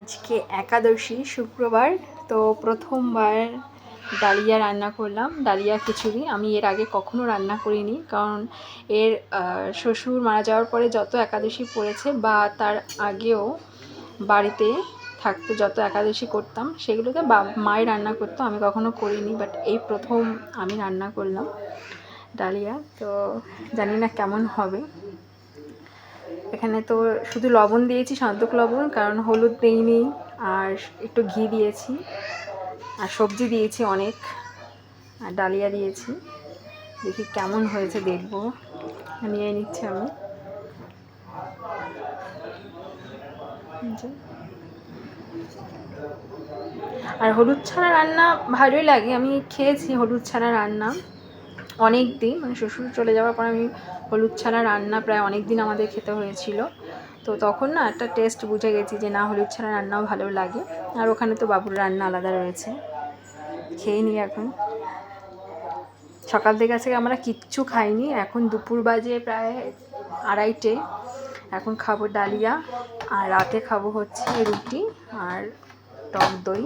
আজকে একাদশী শুক্রবার, তো প্রথমবার ডালিয়া রান্না করলাম, ডালিয়া খিচুড়ি। আমি এর আগে কখনো রান্না করিনি, কারণ এর শ্বশুর মারা যাওয়ার পরে যত একাদশী পড়েছে বা তার আগেও বাড়িতে থাকতে যত একাদশী করতাম সেগুলোতে মাই রান্না করতো, আমি কখনো করিনি। বাট এই প্রথম আমি রান্না করলাম ডালিয়া, তো জানি না কেমন হবে। এখানে তো শুধু লবণ দিয়েছি, সন্তক লবণ, কারণ হলুদ দিইনি, আর একটু ঘি দিয়েছি, আর সবজি দিয়েছি অনেক, আর ডালিয়া দিয়েছি। দেখি কেমন হয়েছে, দেখবো। নিয়ে নিচ্ছি আমি। আর হলুদ ছাড়া রান্না ভালোই লাগে, আমি খেয়েছি হলুদ ছাড়া রান্না অনেক দিন, মানে শ্বশুর চলে যাওয়ার পর আমি হলুদ ছাড়া রান্না প্রায় অনেক দিন আমাদের খেতে হয়েছিল। তো তখন না একটা টেস্ট বুঝে গেছি যে না, হলুদ ছাড়া রান্নাও ভালো লাগে। আর ওখানে তো বাবুর রান্না আলাদা রয়েছে। খেয়ে নিই এখন। সকাল থেকে আজকে আমরা কিচ্ছু খাইনি, এখন দুপুর বাজে প্রায় 2:30। এখন খাবো ডালিয়া, আর রাতে খাবো হচ্ছে রুটি আর টক দই।